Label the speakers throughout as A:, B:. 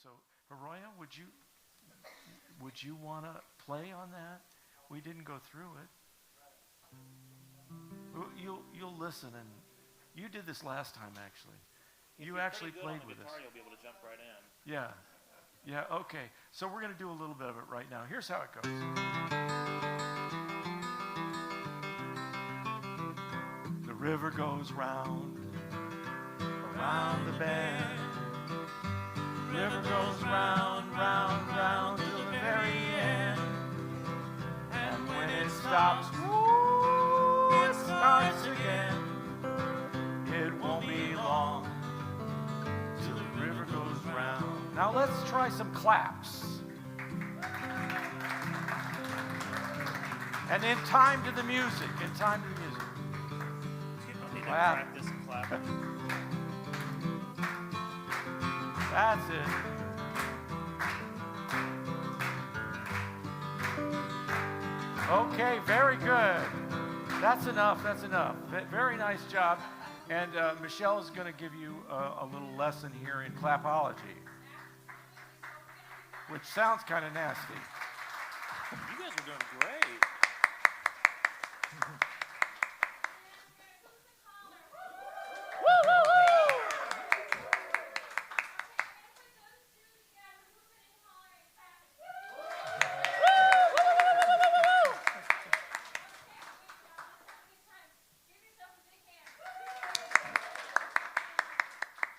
A: So, Hiroya, would you want to play on that? We didn't go through it. You'll listen, and you did this last time actually. You actually played with us.
B: You'll be able to jump right in.
A: Yeah. Okay. So we're going to do a little bit of it right now. Here's how it goes. The river goes round, around the bend. The river goes round, round, round to the very end. And when it stops, it starts again. It won't be long till the river goes round. Now let's try some claps. And in time to the music.
B: People need to practice and clap.
A: That's it. Okay, very good. That's enough. Very nice job. And Michelle is going to give you a little lesson here in clapology, which sounds kind of nasty.
B: You guys are doing great.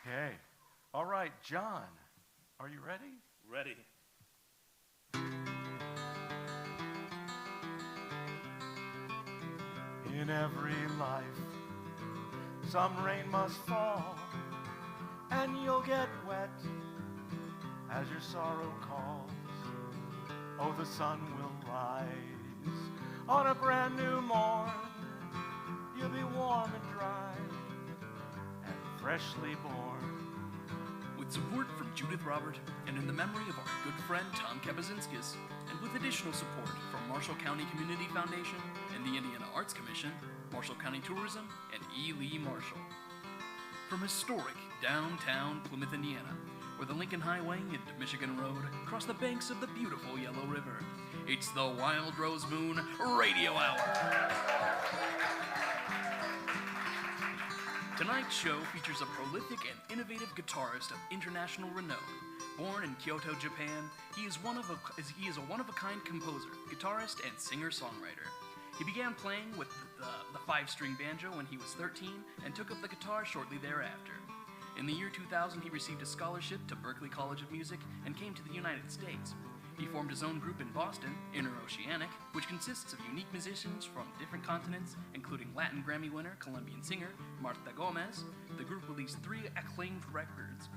A: Okay. All right, John, are you ready?
B: Ready.
A: In every life, some rain must fall, and you'll get wet as your sorrow calls. Oh, the sun will rise on a brand new morn. You'll be warm and dry and freshly born.
C: With support from Judith Robert, and in the memory of our good friend Tom Kabazinskis, and with additional support from Marshall County Community Foundation and the Indiana Arts Commission, Marshall County Tourism, and E. Lee Marshall. From historic downtown Plymouth, Indiana, where the Lincoln Highway and Michigan Road cross the banks of the beautiful Yellow River, it's the Wild Rose Moon Radio Hour. Tonight's show features a prolific and innovative guitarist of international renown. Born in Kyoto, Japan, he is a one-of-a-kind composer, guitarist, and singer-songwriter. He began playing with the five-string banjo when he was 13 and took up the guitar shortly thereafter. In the year 2000, he received a scholarship to Berklee College of Music and came to the United States. He formed his own group in Boston, Interoceanic, which consists of unique musicians from different continents, including Latin Grammy winner, Colombian singer, Marta Gomez. The group released 3 acclaimed records,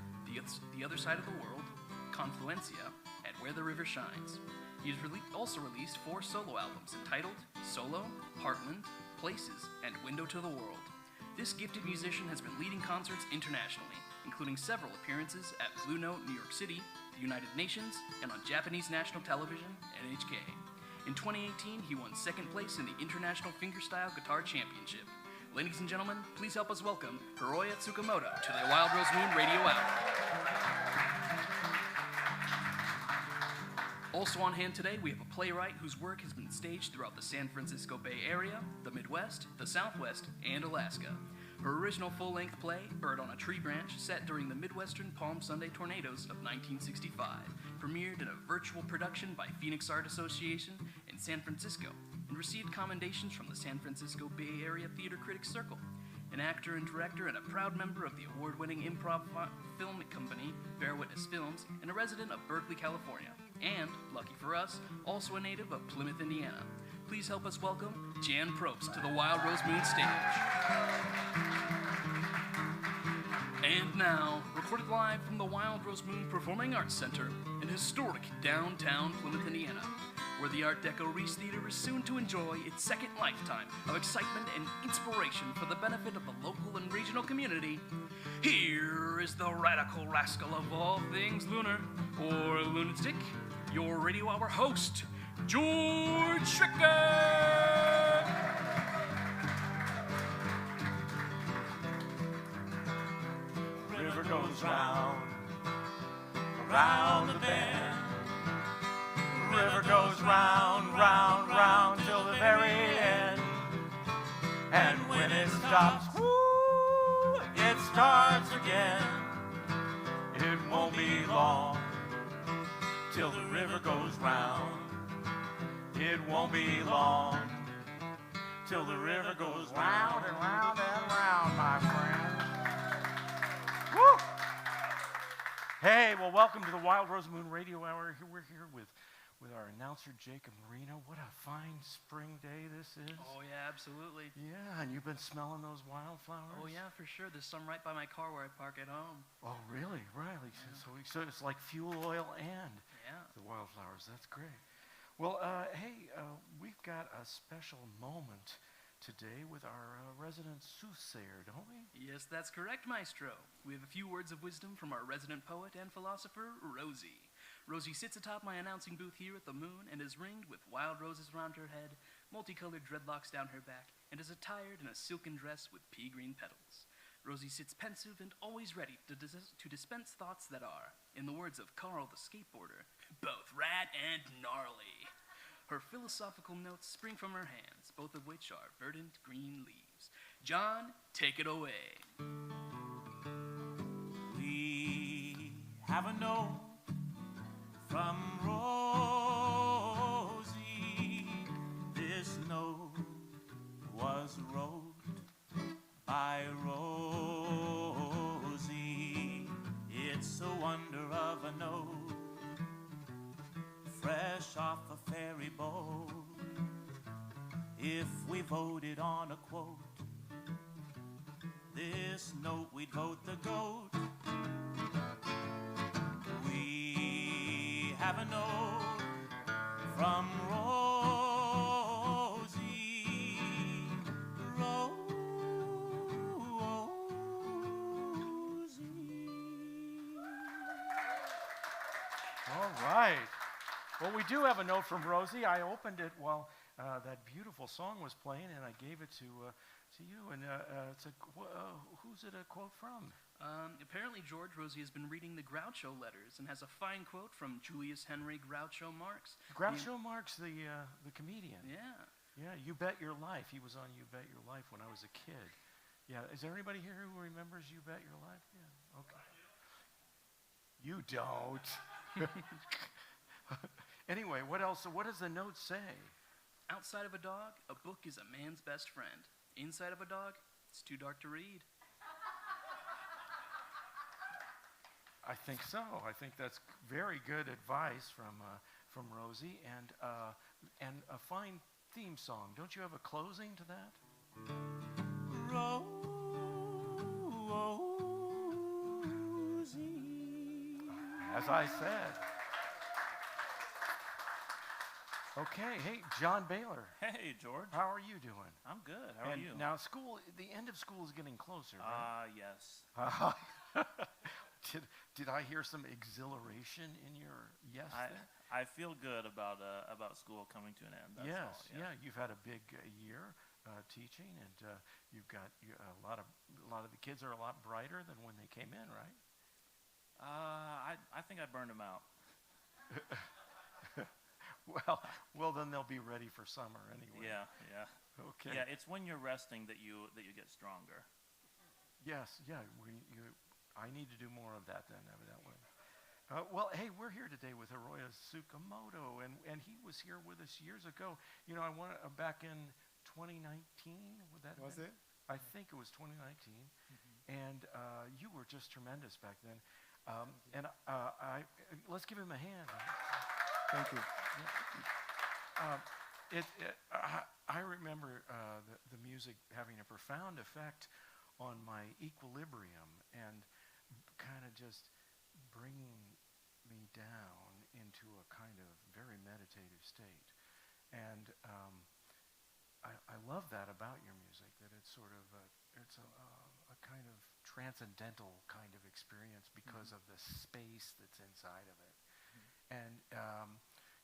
C: The Other Side of the World, Confluencia, and Where the River Shines. He has also released 4 solo albums entitled Solo, Heartland, Places, and Window to the World. This gifted musician has been leading concerts internationally, including several appearances at Blue Note, New York City, the United Nations, and on Japanese national television, NHK. In 2018, he won 2nd place in the International Fingerstyle Guitar Championship. Ladies and gentlemen, please help us welcome Hiroya Tsukamoto to the Wild Rose Moon Radio Hour. Also on hand today, we have a playwright whose work has been staged throughout the San Francisco Bay Area, the Midwest, the Southwest, and Alaska. Her original full-length play, Bird on a Tree Branch, set during the Midwestern Palm Sunday tornadoes of 1965, premiered in a virtual production by Phoenix Art Association in San Francisco, and received commendations from the San Francisco Bay Area Theater Critics Circle. An actor and director and a proud member of the award-winning improv film company, Bear Witness Films, and a resident of Berkeley, California. And, lucky for us, also a native of Plymouth, Indiana. Please help us welcome Jan Probst to the Wild Rose Moon stage. And now, recorded live from the Wild Rose Moon Performing Arts Center in historic downtown Plymouth, Indiana, where the Art Deco Reese Theater is soon to enjoy its second lifetime of excitement and inspiration for the benefit of the local and regional community. Here is the radical rascal of all things lunar, or lunatic, your radio hour host, George Schricker!
A: River goes round, around the bend. The river goes round, round, round till the very end. And when it stops, woo, it starts again. It won't be long till the river goes round. It won't be long till the river goes round and round and round, my friend. Woo! Hey, well, welcome to the Wild Rose Moon Radio Hour. We're here with our announcer, Jacob Marino. What a fine spring day this is.
C: Oh, yeah, absolutely.
A: Yeah, and you've been smelling those wildflowers?
C: Oh, yeah, for sure. There's some right by my car where I park at home.
A: Oh, really? Right. Yeah. So it's like fuel oil and the wildflowers. That's great. Well, hey, we've got a special moment today with our resident soothsayer, don't we?
C: Yes, that's correct, Maestro. We have a few words of wisdom from our resident poet and philosopher, Rosie. Rosie sits atop my announcing booth here at the Moon and is ringed with wild roses around her head, multicolored dreadlocks down her back, and is attired in a silken dress with pea green petals. Rosie sits pensive and always ready to dispense thoughts that are, in the words of Carl the skateboarder, both rad and gnarly. Her philosophical notes spring from her hands, both of which are verdant green leaves. John, take it away.
A: We have a note from Rosie. This note was wrote by Rosie. It's a wonder of a note, fresh off a ferry boat. If we voted on a quote, this note we'd vote the goat. We have a note from Rosie. All right. Well, we do have a note from Rosie. I opened it while that beautiful song was playing, and I gave it to you. And who's it a quote from?
C: Apparently, George Rosie has been reading the Groucho letters and has a fine quote from Julius Henry Groucho Marx.
A: Groucho Marx, the comedian.
C: Yeah.
A: Yeah, You Bet Your Life. He was on You Bet Your Life when I was a kid. Yeah, is there anybody here who remembers You Bet Your Life? Yeah, okay. You don't. Anyway, what else? What does the note say?
C: Outside of a dog, a book is a man's best friend. Inside of a dog, it's too dark to read.
A: I think so. I think that's very good advice from Rosie, and a fine theme song. Don't you have a closing to that? Rosie. As I said. Okay, hey, John Baylor.
B: Hey, George.
A: How are you doing?
B: I'm good. How are you?
A: Now, the end of school is getting closer, right?
B: Yes.
A: Did I hear some exhilaration in your yes there?
B: I feel good about school coming to an end. That's
A: yes,
B: all,
A: yeah. You've had a big year teaching, and you've got a lot of the kids are a lot brighter than when they came in, right?
B: I think I burned them out.
A: Well, then they'll be ready for summer anyway.
B: Yeah.
A: Okay.
B: Yeah, it's when you're resting that you get stronger.
A: Yes, yeah. I need to do more of that then, evidently. Well, hey, we're here today with Hiroya Tsukamoto, and he was here with us years ago. You know, back in 2019. Was it? I think it was 2019, and you were just tremendous back then. Let's give him a hand.
D: Thank you.
A: I remember the music having a profound effect on my equilibrium and kind of just bringing me down into a kind of very meditative state. And I love that about your music, that it's sort of it's a kind of transcendental kind of experience because of the space that's inside of it. And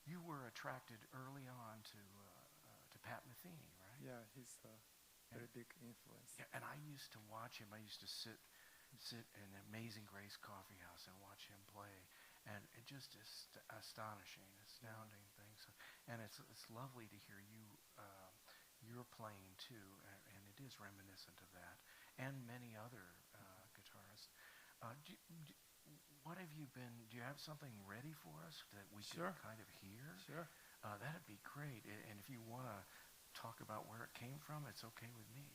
A: you were attracted early on to Pat Metheny, right?
D: Yeah, he's a very big influence.
A: Yeah, and I used to watch him. I used to sit in Amazing Grace Coffee House and watch him play. And just astonishing, astounding things. And it's lovely to hear you're playing too, and it is reminiscent of that, and many other guitarists. What have you been? Do you have something ready for us that we
D: Sure.
A: could kind of hear?
D: Sure.
A: That'd be great. And if you want to talk about where it came from, it's okay with me.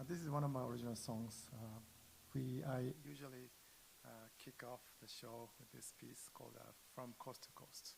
D: This is one of my original songs. I usually kick off the show with this piece called From Coast to Coast.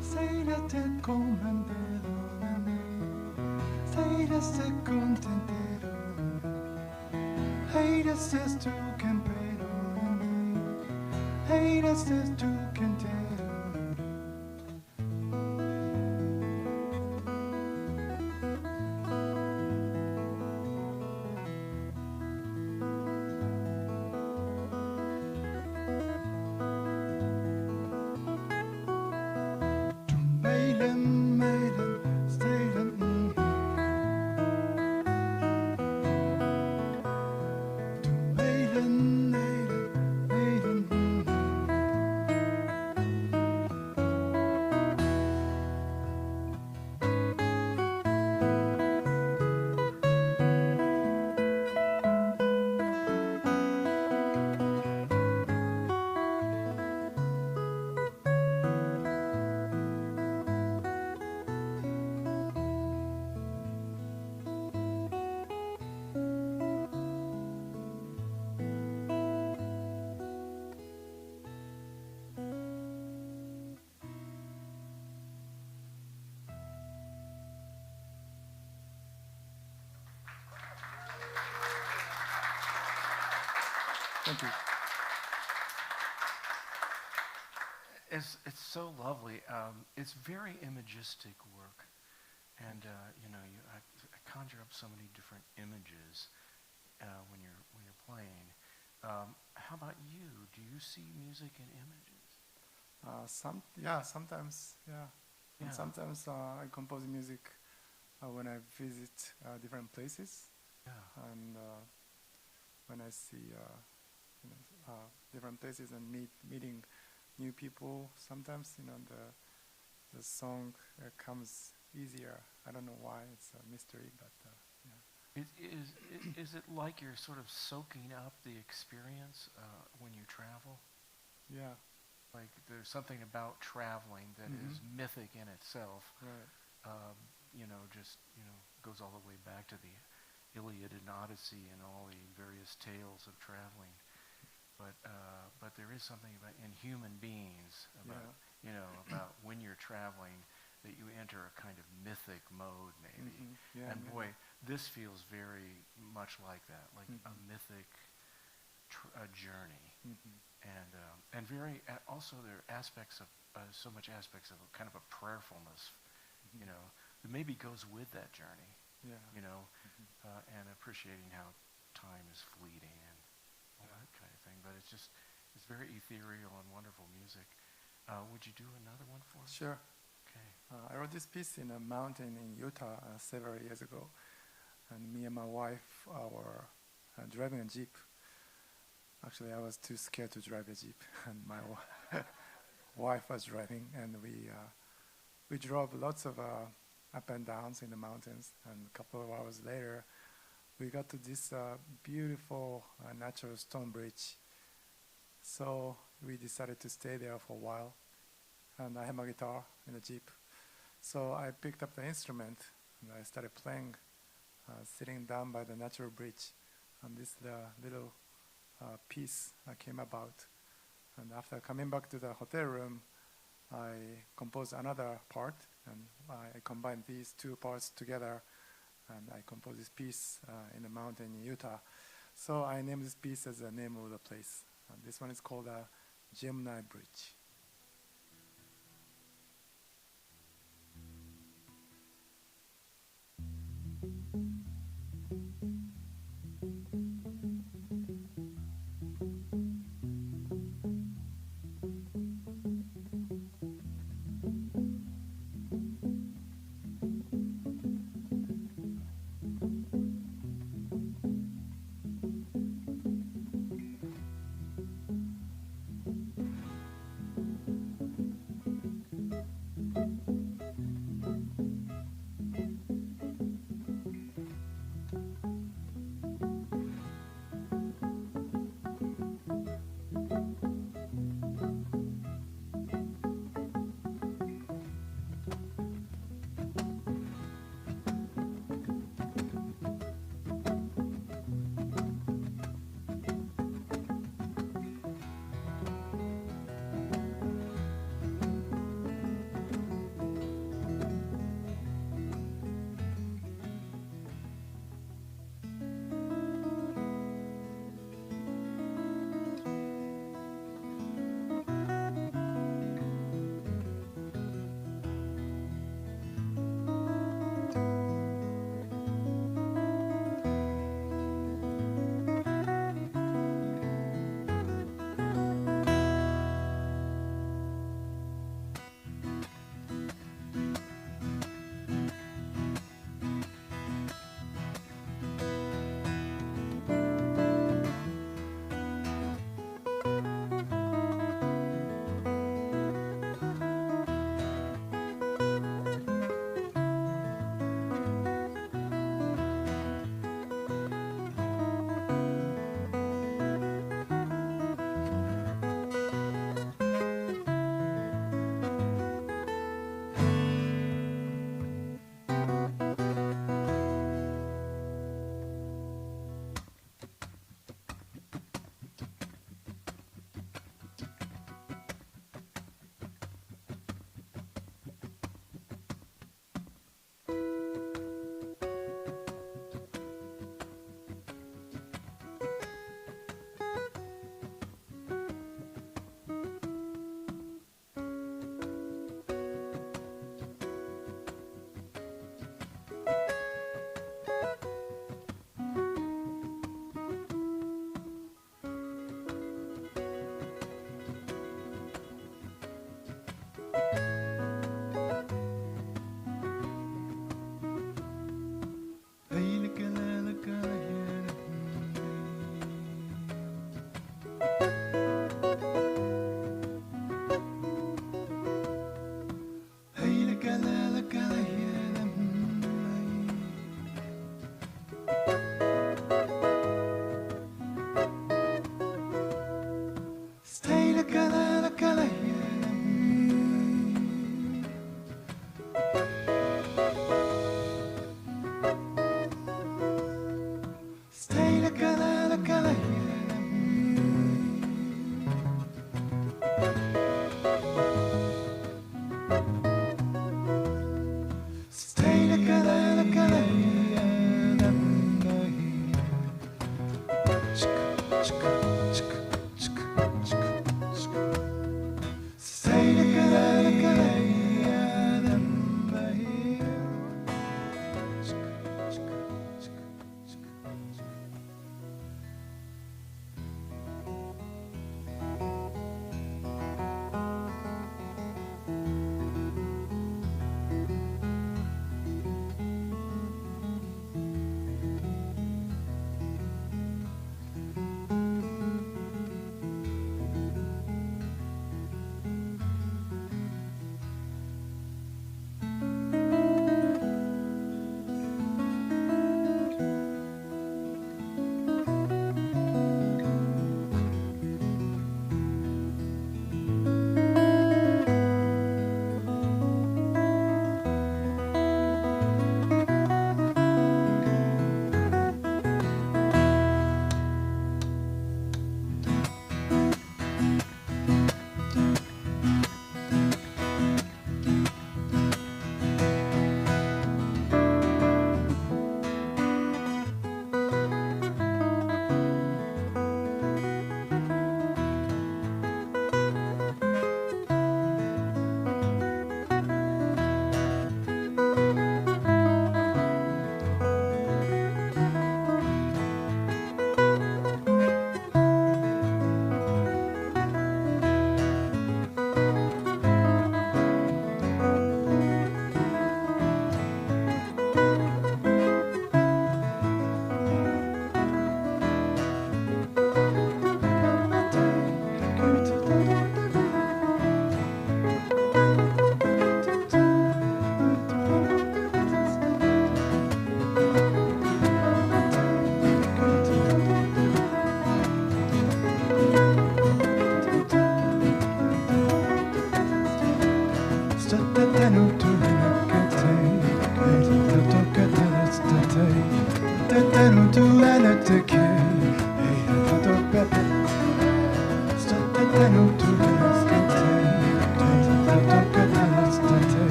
D: Sailate comandero, sailase contentero, heirase tu campero, heirase tu cantero. Thank you.
A: It's so lovely. It's very imagistic work, and I conjure up so many different images when you're playing. How about you? Do you see music in images?
D: Sometimes, yeah. And
A: Yeah.
D: sometimes I compose music when I visit different places,
A: Yeah.
D: and when I see different places and meeting new people. Sometimes the song comes easier. I don't know why. It's a mystery, but yeah.
A: Is it like you're sort of soaking up the experience when you travel?
D: Yeah.
A: Like there's something about traveling that is mythic in itself.
D: Right.
A: Goes all the way back to the Iliad and Odyssey and all the various tales of traveling. But there is something in human beings about when you're traveling that you enter a kind of mythic mode maybe.
D: Yeah,
A: And boy, this feels very much like that, like a mythic journey. And very also there are aspects of so much aspects of kind of a prayerfulness, that maybe goes with that journey.
D: Yeah.
A: And appreciating how time is fleeting and all that kind of thing. But it's very ethereal and wonderful music. Would you do another one for us?
D: Sure.
A: Okay.
D: I wrote this piece in a mountain in Utah several years ago, and me and my wife were driving a Jeep. Actually, I was too scared to drive a Jeep, and my wife was driving, and we drove lots of up and downs in the mountains, and a couple of hours later, we got to this beautiful natural stone bridge. So we decided to stay there for a while, and I had my guitar in the Jeep. So I picked up the instrument, and I started playing, sitting down by the natural bridge, and this little piece came about. And after coming back to the hotel room, I composed another part, and I combined these two parts together, and I composed this piece in the mountain in Utah. So I named this piece as the name of the place. This one is called Gemini Bridge.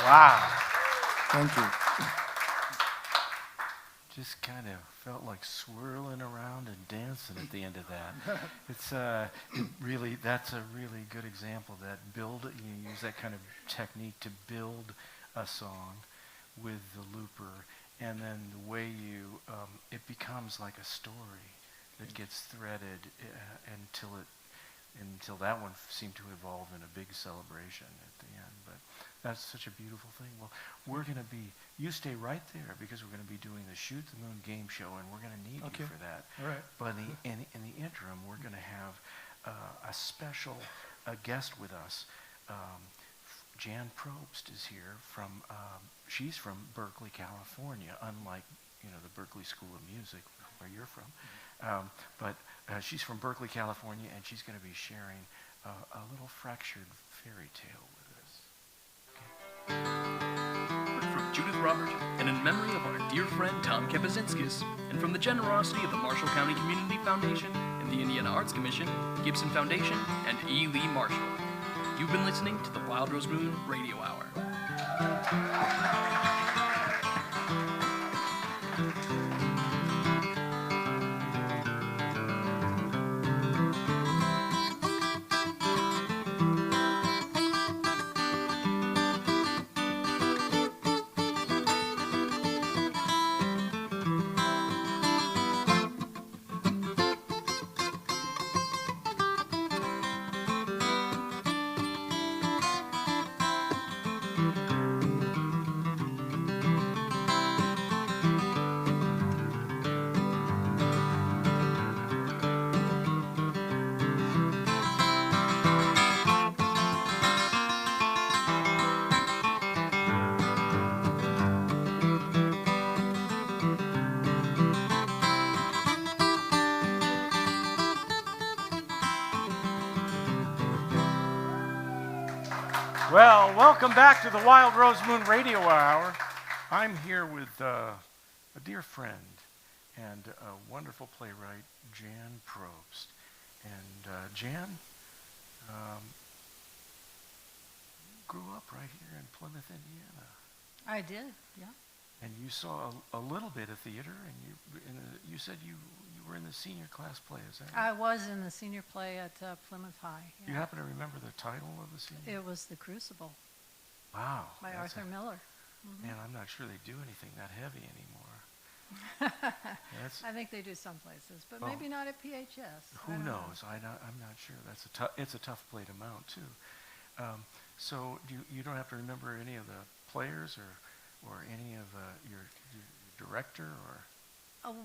A: Wow.
D: Thank you.
A: Just kind of felt like swirling around and dancing at the end of that. It's really, that's a really good example that you use that kind of technique to build a song with the looper, and then the way it becomes like a story that gets threaded until that one seemed to evolve in a big celebration at the end. But that's such a beautiful thing. Well, you stay right there because we're going to be doing the Shoot the Moon game show, and we're going to need you for that.
D: All right.
A: But in the interim, we're going to have a special guest with us. Jan Probst is here she's from Berkeley, California, unlike the Berkeley School of Music where you're from. But she's from Berkeley, California, and she's going to be sharing a little fractured fairy tale with us.
C: From Judith Robert, and in memory of our dear friend Tom Kepazinskis, and from the generosity of the Marshall County Community Foundation and the Indiana Arts Commission, Gibson Foundation, and E. Lee Marshall. You've been listening to the Wild Rose Moon Radio Hour.
A: Well, welcome back to the Wild Rose Moon Radio Hour. I'm here with a dear friend and a wonderful playwright, Jan Probst. And Jan, you grew up right here in Plymouth, Indiana.
E: I did, yeah.
A: And you saw a little bit of theater, and you said you were in the senior class play, is that right?
E: I was in the senior play at Plymouth High. Yeah.
A: You happen to remember the title of the senior?
E: It was The Crucible
A: Wow.
E: by Arthur Miller.
A: Man, I'm not sure they do anything that heavy anymore.
E: I think they do some places, but
A: Oh.
E: maybe not at PHS.
A: Who knows? I'm not sure. It's a tough play to mount too. So you don't have to remember any of the players or any of your director or.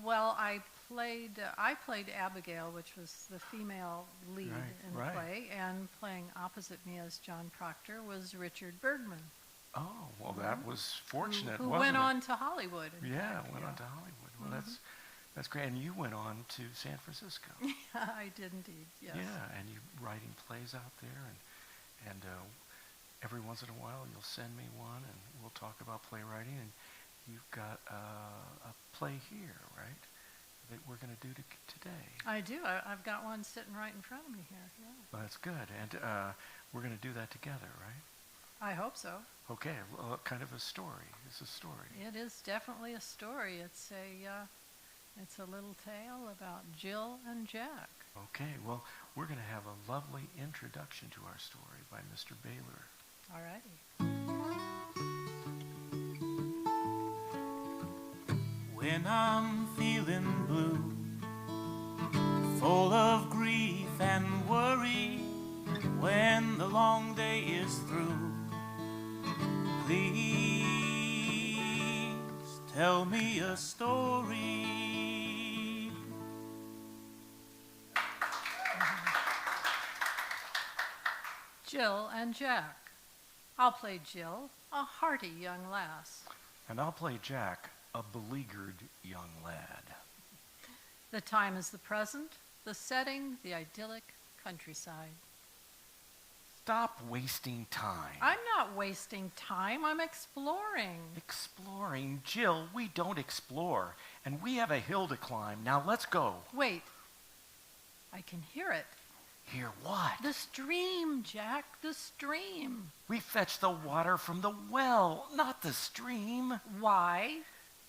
E: Well, I played Abigail, which was the female lead in the play, and playing opposite me as John Proctor was Richard Bergman.
A: Oh, well, that was fortunate,
E: who
A: wasn't
E: went
A: it?
E: on to Hollywood.
A: Yeah, went on to Hollywood. Well, that's great. And you went on to San Francisco.
E: I did indeed, yes.
A: Yeah, and you writing plays out there, and every once in a while you'll send me one, and we'll talk about playwriting. And you've got a play here, right, that we're going to do today.
E: I do. I've got one sitting right in front of me here. Yeah.
A: Well, that's good. And we're going to do that together, right?
E: I hope so.
A: Okay, kind of a story. It's a story.
E: It is definitely a story. It's a little tale about Jill and Jack.
A: Okay, well, we're going to have a lovely introduction to our story by Mr. Baylor.
E: All righty.
B: When I'm feeling blue, full of grief and worry, when the long day is through, please tell me a story.
E: Jill and Jack. I'll play Jill, a hearty young lass.
A: And I'll play Jack, a beleaguered young lad.
E: The time is the present, the setting, the idyllic countryside.
A: Stop wasting time.
E: I'm not wasting time, I'm exploring.
A: Exploring? Jill, we don't explore, and we have a hill to climb. Now let's go.
E: Wait, I can hear it.
A: Hear what?
E: The stream, Jack, the stream.
A: We fetch the water from the well, not the stream.
E: Why?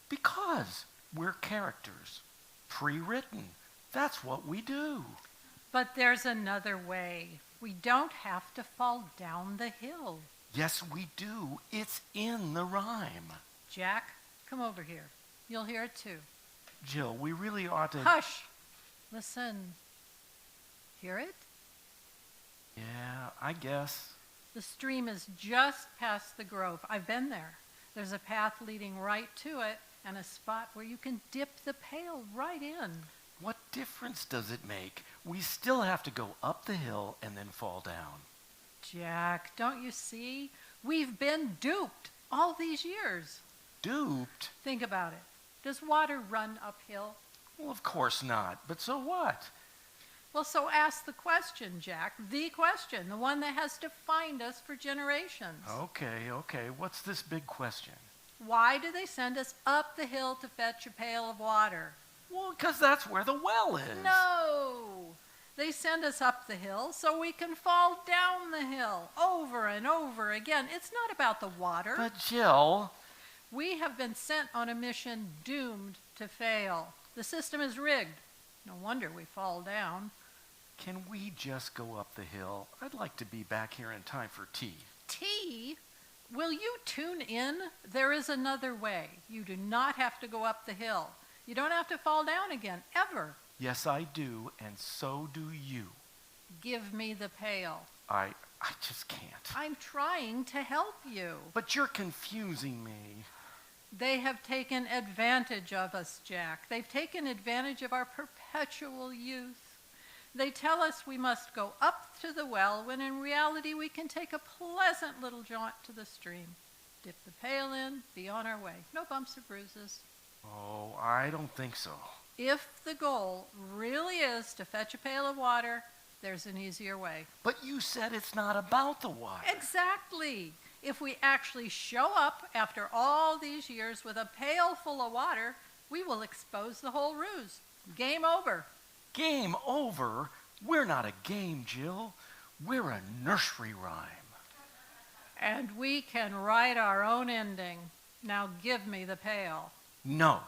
A: Because we're characters, pre-written. That's what we do.
E: But there's another way. We don't have to fall down the hill.
A: Yes, we do. It's in the rhyme.
E: Jack, come over here. You'll hear it too.
A: Jill, we really ought to...
E: Hush! Listen. Hear it?
A: Yeah, I guess.
E: The stream is just past the grove. I've been there. There's a path leading right to it and a spot where you can dip the pail right in.
A: What difference does it make? We still have to go up the hill and then fall down.
E: Jack, don't you see? We've been duped all these years.
A: Duped?
E: Think about it. Does water run uphill?
A: Well, of course not. But so what?
E: Well, so ask the question, Jack. The question. The one that has defined us for generations.
A: Okay. What's this big question?
E: Why do they send us up the hill to fetch a pail of water?
A: Well, because that's where the well is.
E: No! They send us up the hill so we can fall down the hill over and over again. It's not about the water.
A: But Jill...
E: We have been sent on a mission doomed to fail. The system is rigged. No wonder we fall down.
A: Can we just go up the hill? I'd like to be back here in time for tea.
E: Tea? Will you tune in? There is another way. You do not have to go up the hill. You don't have to fall down again, ever.
A: Yes, I do, and so do you.
E: Give me the pail.
A: I just can't.
E: I'm trying to help you.
A: But you're confusing me.
E: They have taken advantage of us, Jack. They've taken advantage of our perpetual youth. They tell us we must go up to the well when in reality we can take a pleasant little jaunt to the stream. Dip the pail in, be on our way. No bumps or bruises.
A: Oh, I don't think so.
E: If the goal really is to fetch a pail of water, There's an easier way.
A: But you said it's not about the water.
E: Exactly. If we actually show up after all these years with a pail full of water, we will expose the whole ruse. Game over.
A: Game over? We're not a game, Jill. We're a nursery rhyme.
E: And we can write our own ending. Now give me the pail.
A: No,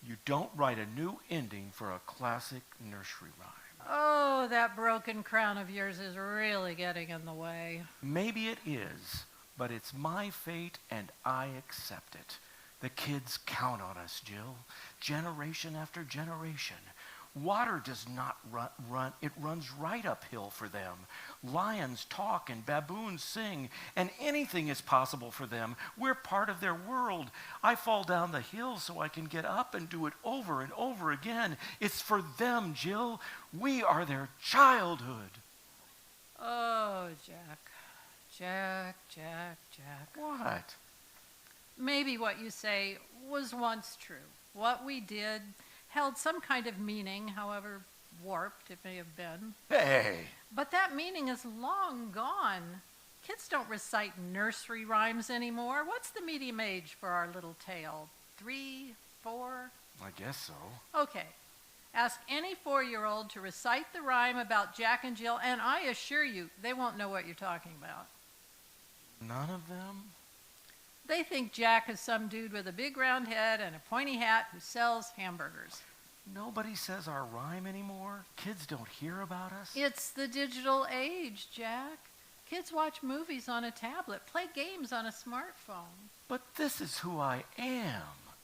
A: you don't write a new ending for a classic nursery rhyme.
E: Oh, that broken crown of yours is really getting in the way.
A: Maybe it is, but it's my fate and I accept it. The kids count on us, Jill, generation after generation. Water does not run, it runs right uphill for them. Lions talk and baboons sing, and anything is possible for them. We're part of their world. I fall down the hill so I can get up and do it over and over again. It's for them, Jill. We are their childhood.
E: Oh, Jack. Jack.
A: What?
E: Maybe what you say was once true. What we did held some kind of meaning, however warped it may have been.
A: Hey!
E: But that meaning is long gone. Kids don't recite nursery rhymes anymore. What's the medium age for our little tale? 3, 4?
A: I guess so.
E: Okay. Ask any 4-year-old to recite the rhyme about Jack and Jill, and I assure you, they won't know what you're talking about.
A: None of them?
E: They think Jack is some dude with a big round head and a pointy hat who sells hamburgers.
A: Nobody says our rhyme anymore? Kids don't hear about us?
E: It's the digital age, Jack. Kids watch movies on a tablet, play games on a smartphone.
A: But this is who I am.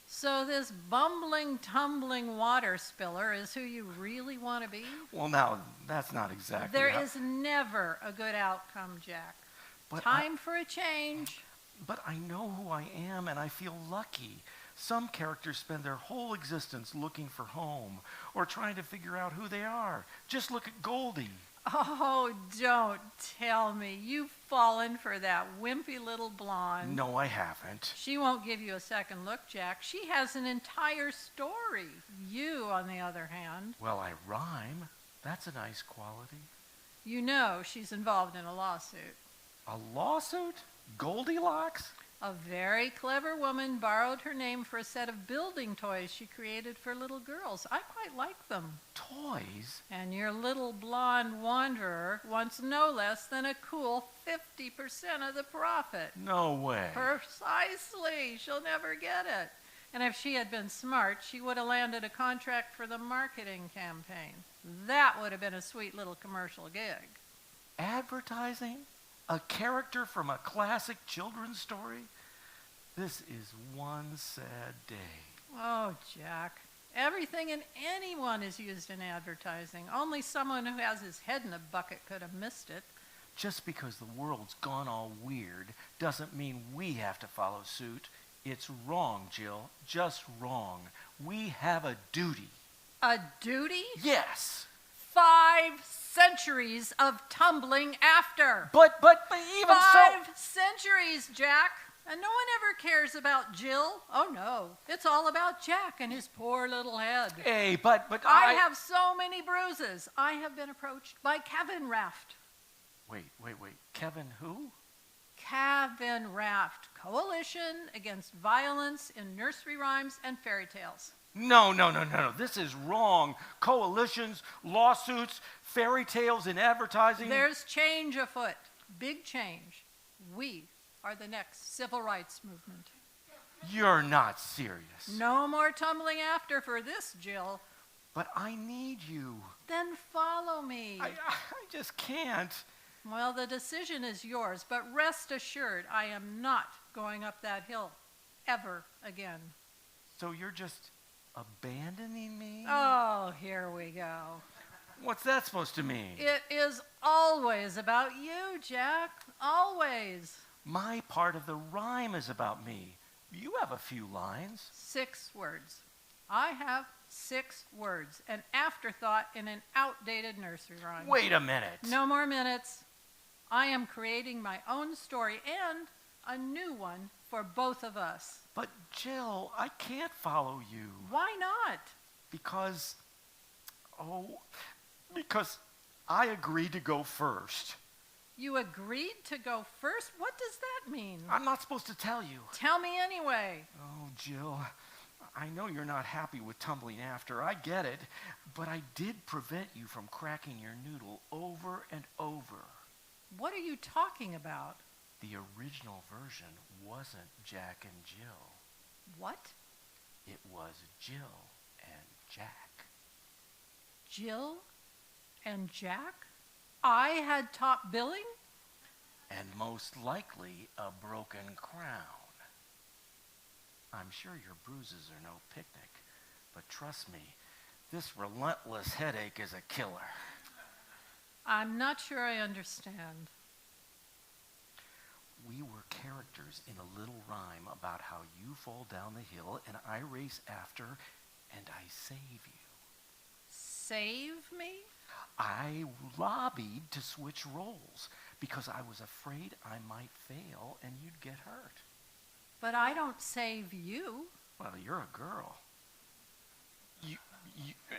E: So this bumbling, tumbling water spiller is who you really want to be?
A: Well, now, that's not exactly
E: There is never a good outcome, Jack.
A: But
E: Time for a change.
A: But I know who I am, and I feel lucky. Some characters spend their whole existence looking for home or trying to figure out who they are. Just look at Goldie.
E: Oh, don't tell me. You've fallen for that wimpy little blonde.
A: No, I haven't.
E: She won't give you a second look, Jack. She has an entire story. You, on the other hand.
A: Well, I rhyme. That's a nice quality.
E: You know she's involved in a lawsuit.
A: A lawsuit? Goldilocks?
E: A very clever woman borrowed her name for a set of building toys she created for little girls. I quite like them.
A: Toys?
E: And your little blonde wanderer wants no less than a cool 50% of the profit.
A: No way.
E: Precisely. She'll never get it. And if she had been smart, she would have landed a contract for the marketing campaign. That would have been a sweet little commercial gig.
A: Advertising? A character from a classic children's story? This is one sad day.
E: Oh, Jack. Everything and anyone is used in advertising. Only someone who has his head in a bucket could have missed it.
A: Just because the world's gone all weird doesn't mean we have to follow suit. It's wrong, Jill. Just wrong. We have a duty.
E: A duty?
A: Yes.
E: 5 centuries of tumbling after.
A: But even so...
E: 5 centuries, Jack. And no one ever cares about Jill. Oh, no. It's all about Jack and his poor little head.
A: Hey, but
E: I have so many bruises. I have been approached by Kevin Raft.
A: Wait. Kevin who?
E: Kevin Raft. Coalition Against Violence in Nursery Rhymes and Fairy Tales.
A: No. This is wrong. Coalitions, lawsuits, fairy tales in advertising.
E: There's change afoot. Big change. We are the next civil rights movement.
A: You're not serious.
E: No more tumbling after for this, Jill.
A: But I need you.
E: Then follow me.
A: I just can't.
E: Well, the decision is yours, but rest assured I am not going up that hill ever again.
A: So you're just abandoning me?
E: Oh, here we go.
A: What's that supposed to mean?
E: It is always about you, Jack. Always.
A: My part of the rhyme is about me. You have a few lines.
E: 6 words. I have 6 words. An afterthought in an outdated nursery rhyme.
A: Wait a minute.
E: No more minutes. I am creating my own story and a new one for both of us.
A: But Jill, I can't follow you.
E: Why not?
A: Because I agreed to go first.
E: You agreed to go first? What does that mean?
A: I'm not supposed to tell you.
E: Tell me anyway.
A: Oh, Jill, I know you're not happy with tumbling after. I get it. But I did prevent you from cracking your noodle over and over.
E: What are you talking about?
A: The original version wasn't Jack and Jill.
E: What?
A: It was Jill and Jack.
E: Jill and Jack? I had top billing?
A: And most likely a broken crown. I'm sure your bruises are no picnic, but trust me, this relentless headache is a killer.
E: I'm not sure I understand.
A: We were characters in a little rhyme about how you fall down the hill and I race after and I save you.
E: Save me?
A: I lobbied to switch roles because I was afraid I might fail and you'd get hurt.
E: But I don't save you.
A: Well, you're a girl.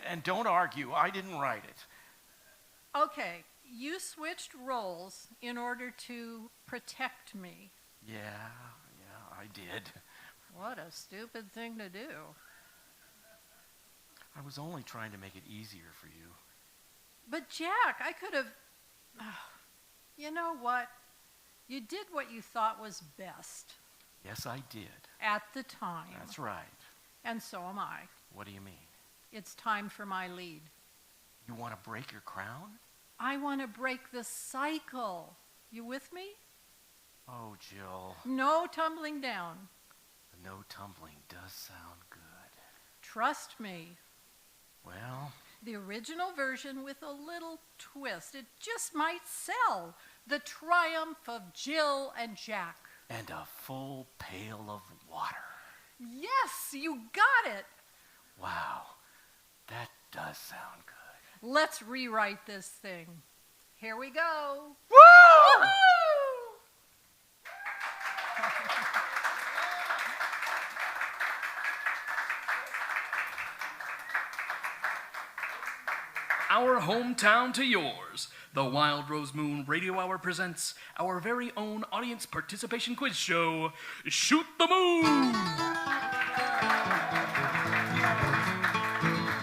A: And don't argue, I didn't write it.
E: Okay, you switched roles in order to protect me.
A: Yeah, I did.
E: What a stupid thing to do.
A: I was only trying to make it easier for you.
E: But Jack, I could have... You know what? You did what you thought was best.
A: Yes, I did.
E: At the time.
A: That's right.
E: And so am I.
A: What do you mean?
E: It's time for my lead.
A: You want to break your crown?
E: I want to break the cycle. You with me?
A: Oh, Jill.
E: No tumbling down.
A: The no tumbling does sound good.
E: Trust me.
A: Well...
E: The original version with a little twist. It just might sell. The triumph of Jill and Jack.
A: And a full pail of water.
E: Yes, you got it.
A: Wow, that does sound good.
E: Let's rewrite this thing. Here we go.
A: Woo!
E: Woohoo!
C: Our hometown to yours. The Wild Rose Moon Radio Hour presents our very own audience participation quiz show, Shoot the Moon!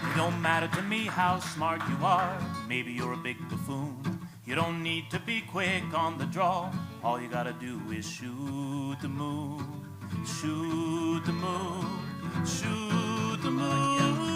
F: It don't matter to me how smart you are. Maybe you're a big buffoon. You don't need to be quick on the draw. All you gotta do is shoot the moon. Shoot the moon. Shoot the moon.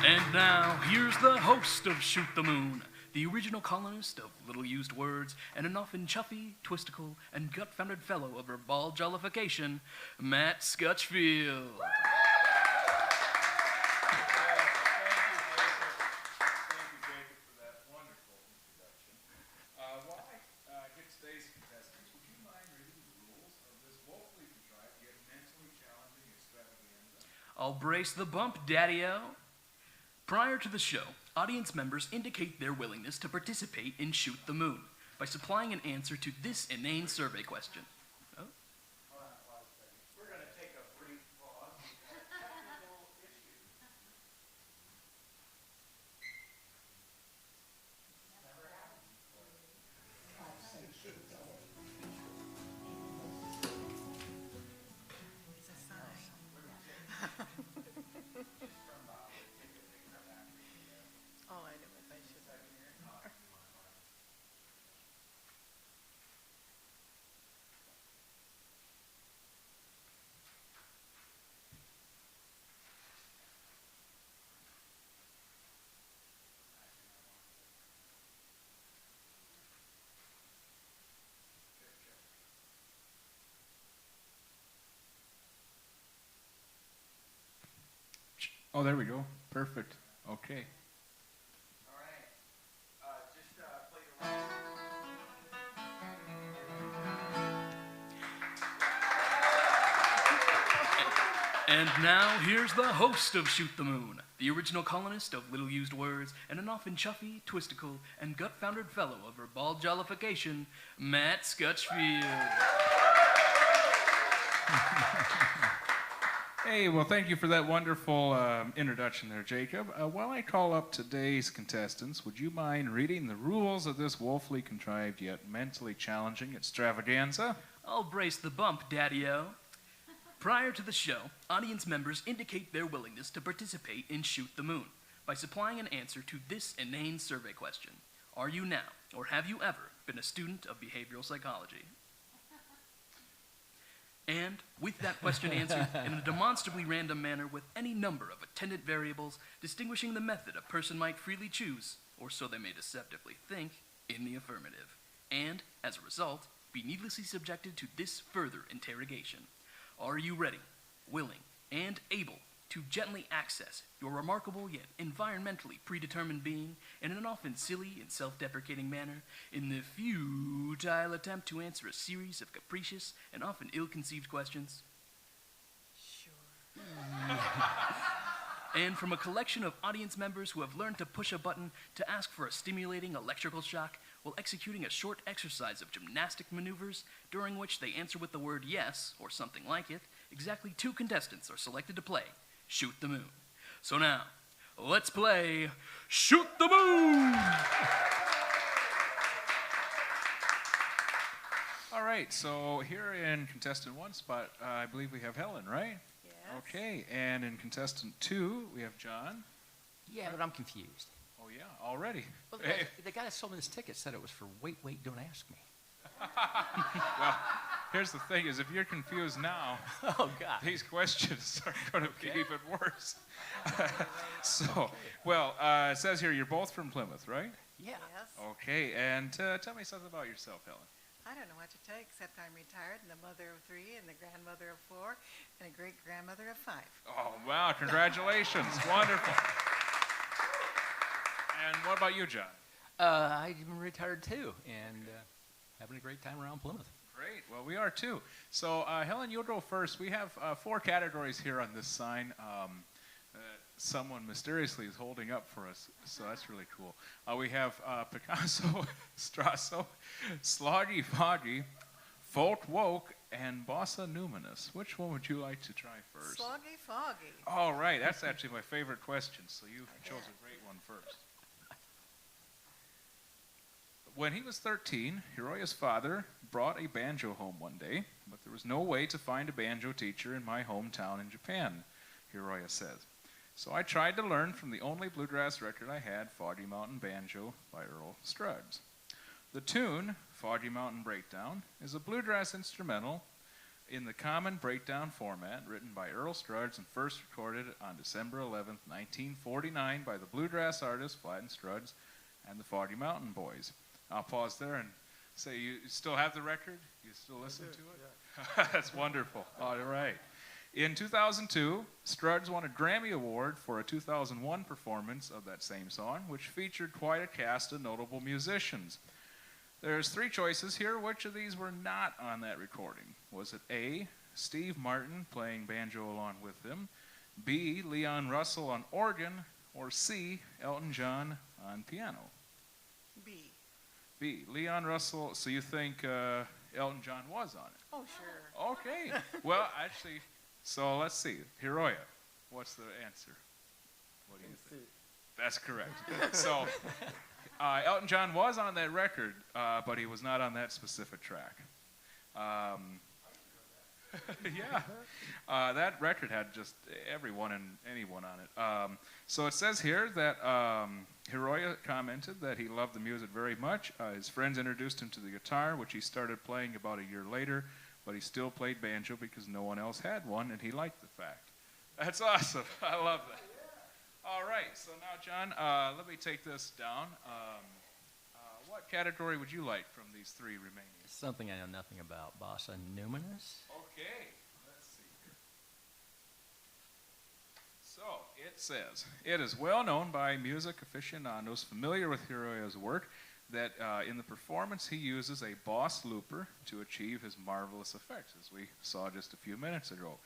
C: And now, here's the host of Shoot the Moon, the original columnist of Little Used Words, and an often chuffy, twistical, and gut-founded fellow of her ball jollification, Matt Scutchfield. I'll brace the bump, Daddy-O. Prior to the show, audience members indicate their willingness to participate in Shoot the Moon by supplying an answer to this inane survey question. Oh.
A: We're going to take a brief pause. Technical issue. Never happened before.
G: It's a sign. All I know is I should.
H: Oh, there we go. Perfect. Okay.
A: All right. Just play the last.
C: And now, here's the host of Shoot the Moon, the original columnist of Little Used Words, and an often chuffy, twistical, and gut-founded fellow of her ball jollification, Matt Scutchfield.
H: Hey, well, thank you for that wonderful introduction there, Jacob. While I call up today's contestants, would you mind reading the rules of this woefully contrived yet mentally challenging extravaganza?
C: I'll brace the bump, Daddy-O. Prior to the show, audience members indicate their willingness to participate in Shoot the Moon by supplying an answer to this inane survey question. Are you now, or have you ever, been a student of behavioral psychology? And, with that question answered in a demonstrably random manner with any number of attendant variables distinguishing the method a person might freely choose, or so they may deceptively think, in the affirmative. And, as a result, be needlessly subjected to this further interrogation. Are you ready, willing, and able to gently access your remarkable yet environmentally predetermined being in an often silly and self-deprecating manner in the futile attempt to answer a series of capricious and often ill-conceived questions?
G: Sure.
C: And from a collection of audience members who have learned to push a button to ask for a stimulating electrical shock while executing a short exercise of gymnastic maneuvers during which they answer with the word yes, or something like it, exactly 2 contestants are selected to play Shoot the Moon. So now, let's play Shoot the Moon!
H: All right, so here in contestant 1 spot, I believe we have Helen, right?
G: Yes.
H: Okay, and in contestant 2, we have John.
I: Yeah, but I'm confused.
H: Oh, yeah, already.
I: Well,
H: Hey.
I: the guy that sold me this ticket said it was for wait, don't ask me.
H: Well, here's the thing is if you're confused now,
I: Oh, God.
H: these questions are going to be
I: Okay.
H: even worse. It says here you're both from Plymouth, right?
I: Yeah.
G: Yes.
H: Okay, and tell me something about yourself, Helen.
G: I don't know what to tell you, except I'm retired and the mother of 3 and the grandmother of 4 and a great-grandmother of 5.
H: Oh, wow, congratulations. Wonderful. And what about you, John?
I: I'm retired too, and having a great time around Plymouth.
H: Great. Well, we are too. So, Helen, you'll go first. We have 4 categories here on this sign. Someone mysteriously is holding up for us, so that's really cool. We have Picasso, Strasso, Sloggy Foggy, Folk Woke, and Bossa Numinous. Which one would you like to try first?
G: Sloggy Foggy.
H: All right, that's actually my favorite question, so you chose a great one first. When he was 13, Hiroya's father brought a banjo home one day, but there was no way to find a banjo teacher in my hometown in Japan, Hiroya says. So I tried to learn from the only bluegrass record I had, Foggy Mountain Banjo by Earl Scruggs. The tune, Foggy Mountain Breakdown, is a bluegrass instrumental in the common breakdown format written by Earl Scruggs and first recorded on December 11th, 1949 by the bluegrass artists Flatt and Scruggs and the Foggy Mountain Boys. I'll pause there and say, you still have the record? You still listen to it? Yeah. That's wonderful. All right. In 2002, Scruggs won a Grammy Award for a 2001 performance of that same song, which featured quite a cast of notable musicians. There's 3 choices here. Which of these were not on that recording? Was it A, Steve Martin playing banjo along with him, B, Leon Russell on organ, or C, Elton John on piano?
G: B.
H: B, Leon Russell. So you think Elton John was on it?
G: Oh, sure.
H: Okay. Well, actually, so let's see. Hiroya, what's the answer? What do you think? That's correct. So Elton John was on that record, but he was not on that specific track. Yeah. That record had just everyone and anyone on it. So it says here that Hiroya commented that he loved the music very much. His friends introduced him to the guitar, which he started playing about a year later, but he still played banjo because no one else had one, and he liked the fact. That's awesome. I love that. All right, so now, John, let me take this down. What category would you like from these 3 remaining?
I: Something I know nothing about. Bossa Numinous?
H: Okay, let's see here. So, it says, it is well known by music aficionados familiar with Hiroya's work that in the performance he uses a boss looper to achieve his marvelous effects, as we saw just a few minutes ago.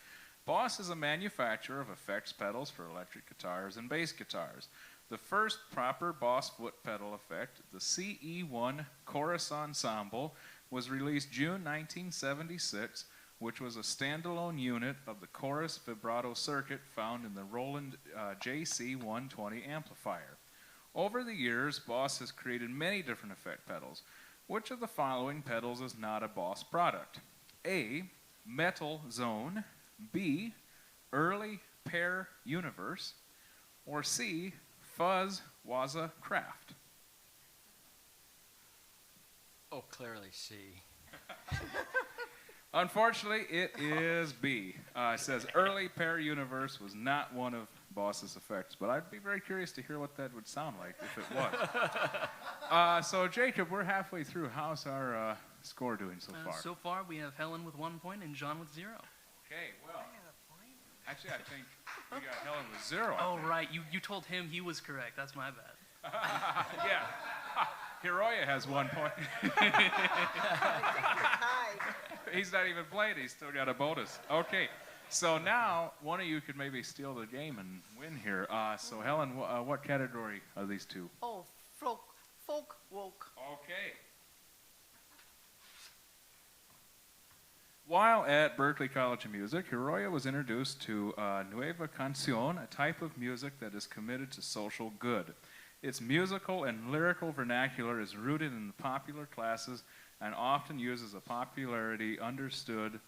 H: Boss is a manufacturer of effects pedals for electric guitars and bass guitars. The first proper Boss foot pedal effect, the CE1 Chorus Ensemble, was released June 1976 which was a standalone unit of the chorus vibrato circuit found in the Roland JC120 amplifier. Over the years, Boss has created many different effect pedals. Which of the following pedals is not a Boss product? A. Metal Zone. B. Early Pair Universe. Or C. Fuzz Waza Craft.
I: Oh, clearly C.
H: Unfortunately, it is B. It says Early Pair Universe was not one of Boss's effects, but I'd be very curious to hear what that would sound like if it was. So, Jacob, we're halfway through. How's our score doing so far?
C: So far, we have Helen with 1 point and John with 0.
H: Okay, well, actually, I think we got Helen with 0.
C: Oh, right. You told him he was correct. That's my bad.
H: Yeah. Hiroya has 1 point. He's not even played. He's still got a bonus. Okay. So now, one of you could maybe steal the game and win here. So, Helen, what category are these two?
G: Oh, folk woke.
H: Okay. While at Berklee College of Music, Hiroya was introduced to Nueva Canción, a type of music that is committed to social good. Its musical and lyrical vernacular is rooted in the popular classes and often uses a popularity understood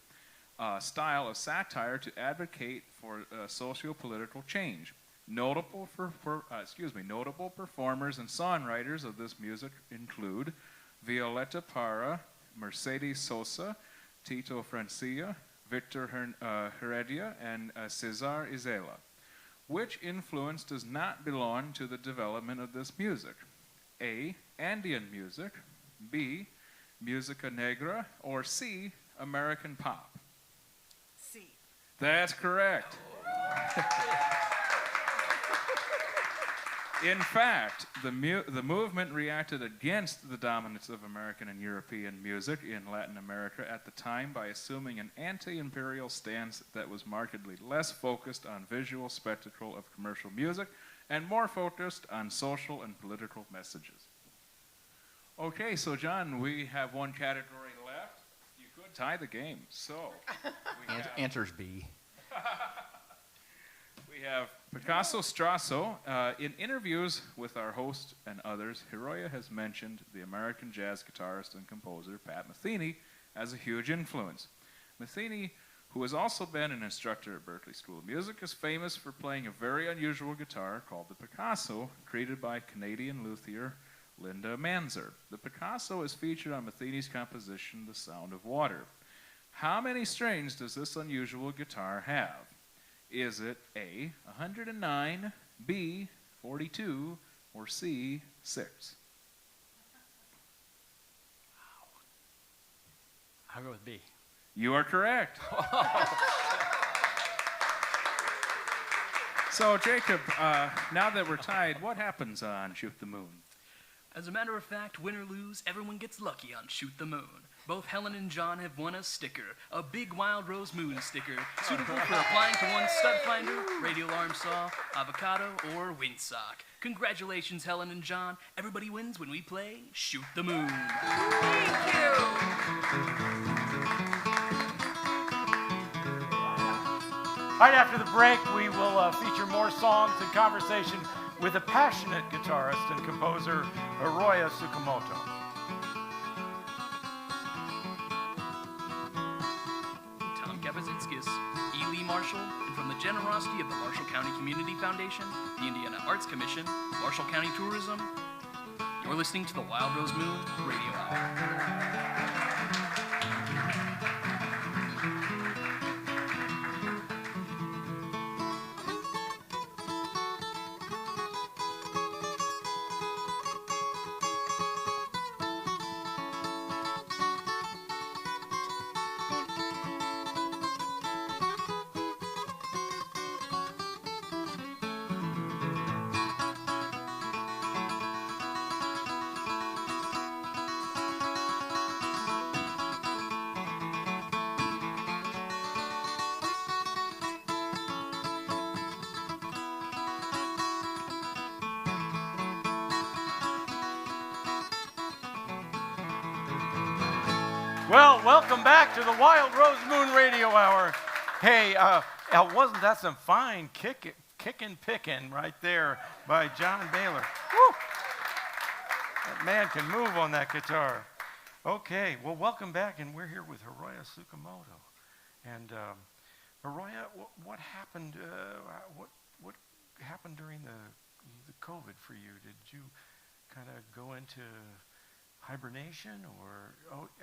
H: style of satire to advocate for socio-political change. Notable performers and songwriters of this music include Violeta Parra, Mercedes Sosa, Tito Francia, Victor Heredia, and Cesar Isela. Which influence does not belong to the development of this music? A. Andean music, B. Música negra, or C. American pop?
G: C.
H: That's correct. In fact, the movement reacted against the dominance of American and European music in Latin America at the time by assuming an anti-imperial stance that was markedly less focused on visual spectacle of commercial music and more focused on social and political messages. Okay, so John, we have one category left. You could tie the game. So,
I: Answer's B.
H: We have Picasso Strasso. In interviews with our host and others, Hiroya has mentioned the American jazz guitarist and composer Pat Metheny as a huge influence. Metheny, who has also been an instructor at Berklee School of Music, is famous for playing a very unusual guitar called the Picasso, created by Canadian luthier Linda Manzer. The Picasso is featured on Metheny's composition, The Sound of Water. How many strings does this unusual guitar have? Is it A, 109, B, 42, or C, 6?
I: I'll go with B.
H: You are correct. So, Jacob, now that we're tied, what happens on Shoot the Moon?
C: As a matter of fact, win or lose, everyone gets lucky on Shoot the Moon. Both Helen and John have won a sticker, a big Wild Rose Moon sticker, suitable for applying to one's stud finder, radio alarm saw, avocado, or windsock. Congratulations, Helen and John. Everybody wins when we play Shoot the Moon.
G: Thank you.
A: Right after the break, we will feature more songs and conversation with a passionate guitarist and composer, Hiroya Tsukamoto.
C: Tom Kapazitskis, E. Lee Marshall, and from the generosity of the Marshall County Community Foundation, the Indiana Arts Commission, Marshall County Tourism, you're listening to the Wild Rose Moon Radio Hour.
A: Well, welcome back to the Wild Rose Moon Radio Hour. Hey, wasn't that some fine kicking picking right there by John Baylor? Woo! That man can move on that guitar. Okay, well, welcome back, and we're here with Hiroya Tsukamoto. And Hiroya, what happened? What happened during the COVID for you? Did you kind of go into hibernation, or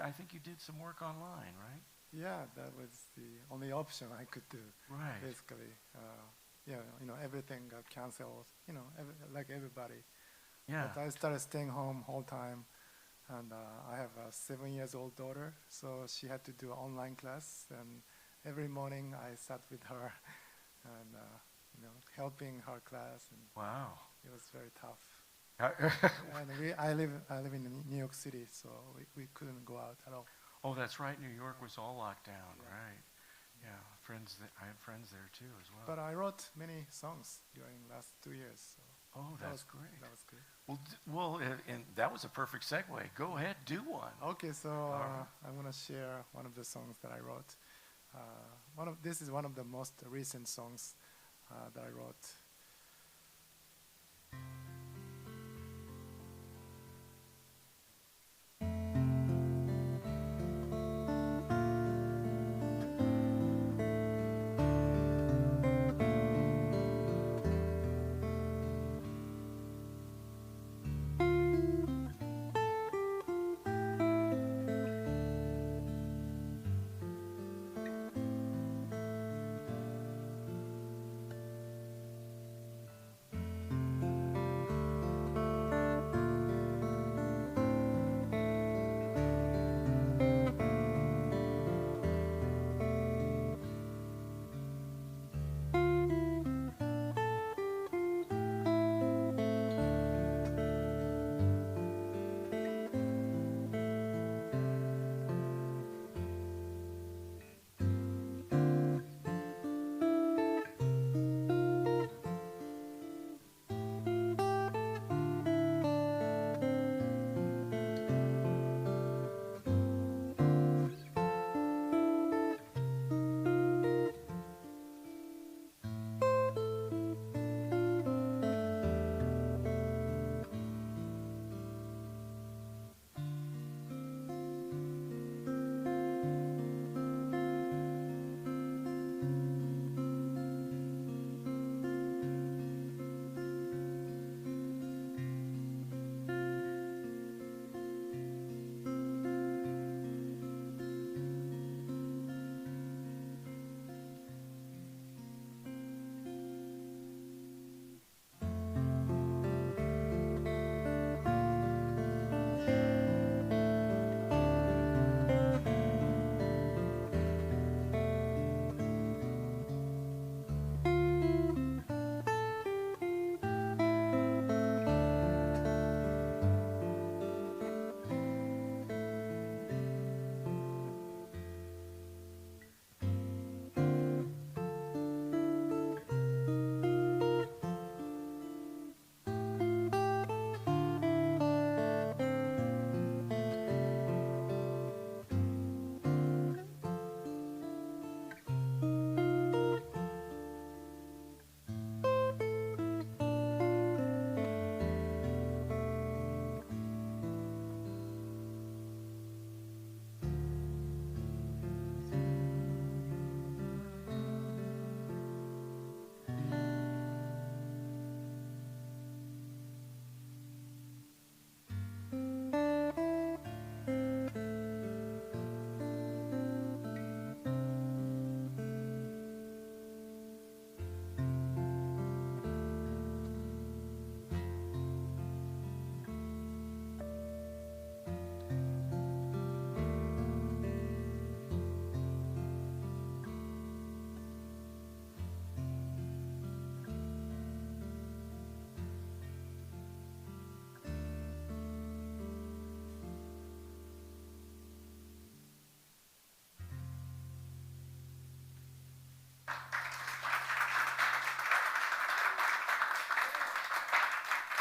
A: I think you did some work online, right?
D: Yeah, that was the only option I could do.
A: Right.
D: Basically, everything got canceled. Like everybody.
A: Yeah.
D: But I started staying home whole time, and I have a 7-year-old daughter, so she had to do an online class, and every morning I sat with her, and helping her class. And
A: wow.
D: It was very tough. And I live in New York City, so we couldn't go out at all.
A: Oh, that's right. New York was all locked down, right? Yeah, I have friends there too as well.
D: But I wrote many songs during last 2 years. So
A: oh, that's great.
D: That was good.
A: Well, and that was a perfect segue. Go ahead, do one.
D: Okay, so I want to share one of the songs that I wrote. This is one of the most recent songs that I wrote.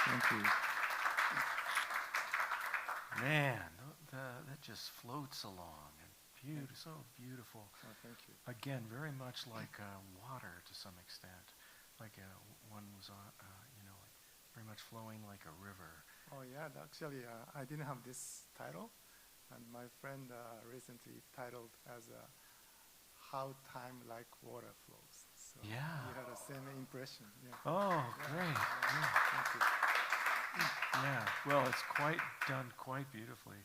A: Thank you. Man, that
J: just floats along, and so beautiful.
D: Oh, thank you.
J: Again, very much like water to some extent, like one was on, like very much flowing like a river.
D: Oh yeah, actually, I didn't have this title, and my friend recently titled as "How Time Like Water Flows." So
J: Yeah.
D: you had the same impression. Yeah.
J: Oh, great. Yeah.
D: Thank you.
J: Yeah, well, it's done quite beautifully.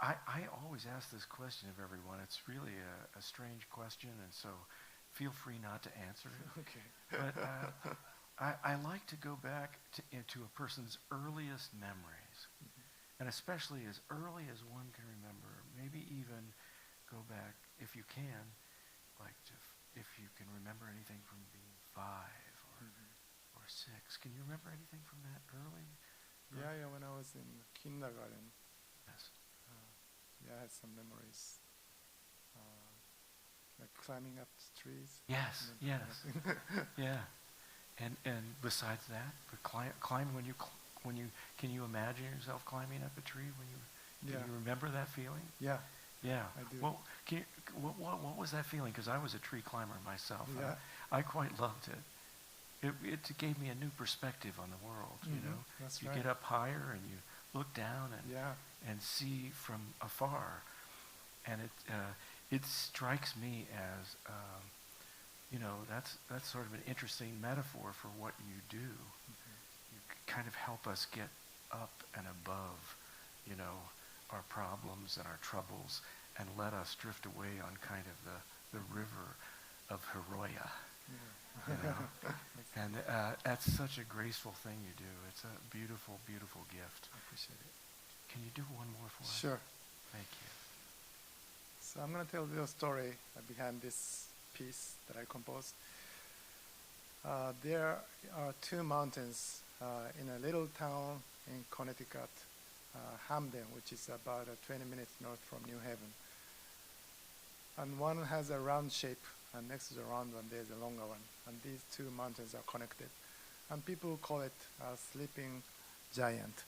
J: I always ask this question of everyone. It's really a strange question, and so feel free not to answer it.
D: Okay.
J: But I like to go back into a person's earliest memories, and especially as early as one can remember. Maybe even go back, if you can, if you can remember anything from being 5 or 6. Can you remember anything from that early?
D: Yeah, when I was in kindergarten,
J: Yes.
D: I had some memories, like climbing up trees.
J: Yes. Yes. Yeah. And besides that, climb when you can you imagine yourself climbing up a tree when you
D: Yeah.
J: can you remember that feeling?
D: Yeah.
J: Yeah.
D: I do.
J: Well, what was that feeling? Because I was a tree climber myself.
D: Yeah.
J: I quite loved it. It gave me a new perspective on the world. You know,
D: That's
J: you
D: right.
J: get up higher and you look down and see from afar, and it strikes me as that's sort of an interesting metaphor for what you do. You kind of help us get up and above, our problems and our troubles, and let us drift away on kind of the river of Hiroya. And that's such a graceful thing you do. It's a beautiful, beautiful gift.
D: I appreciate it.
J: Can you do one more for us?
D: Sure.
J: Thank you.
D: So I'm going to tell a little story behind this piece that I composed. There are 2 mountains in a little town in Connecticut, Hamden, which is about 20 minutes north from New Haven. And one has a round shape, and next to the round one there's a longer one. And these 2 mountains are connected. And people call it Sleeping Giant.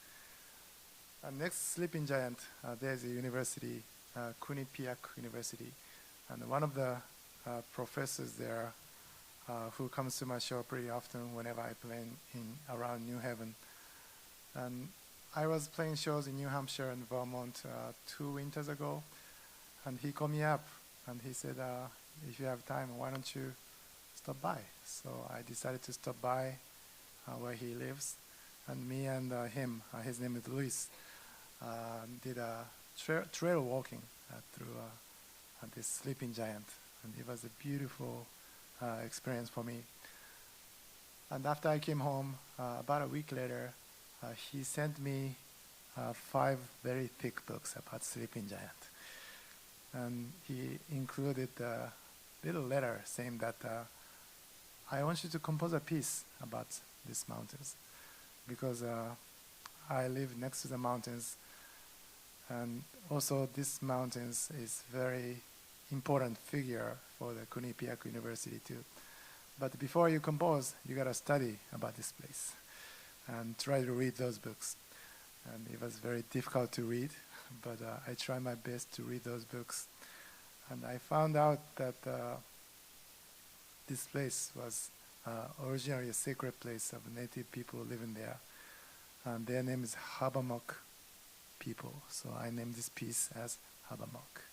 D: And next to Sleeping Giant, there's a university, Quinnipiac University. And one of the professors there who comes to my show pretty often whenever I play around New Haven. And I was playing shows in New Hampshire and Vermont 2 winters ago, and he called me up and he said, if you have time, why don't you stop by? So I decided to stop by where he lives, and me and him, his name is Luis, did a trail walking through this Sleeping Giant, and it was a beautiful experience for me. And after I came home, about a week later, he sent me 5 very thick books about Sleeping Giant. And he included a little letter saying that I want you to compose a piece about these mountains, because I live next to the mountains, and also this mountains is very important figure for the Quinnipiac University too. But before you compose, you gotta study about this place and try to read those books. And it was very difficult to read, but I tried my best to read those books. And I found out that this place was originally a sacred place of native people living there. And their name is Habamok people. So I named this piece as Habamok.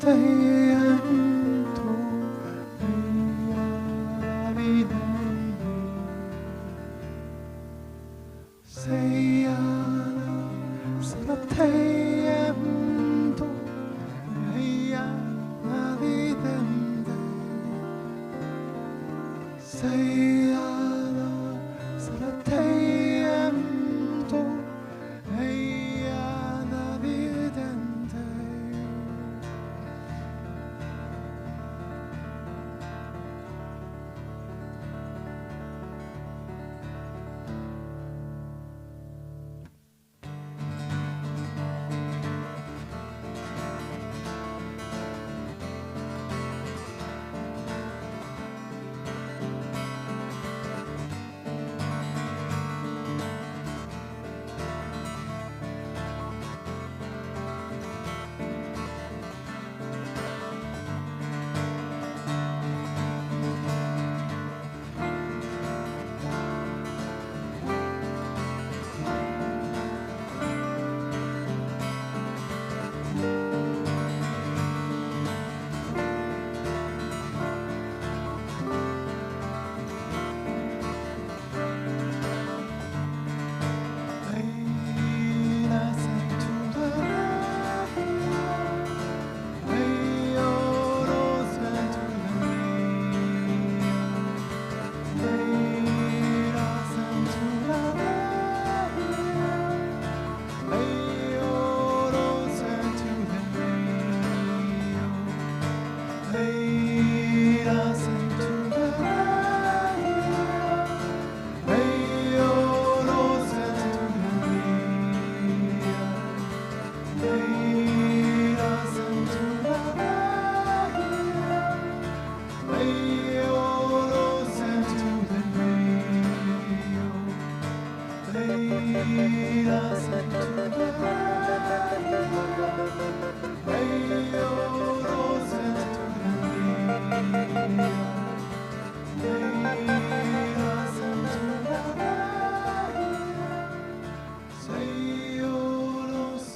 K: Say your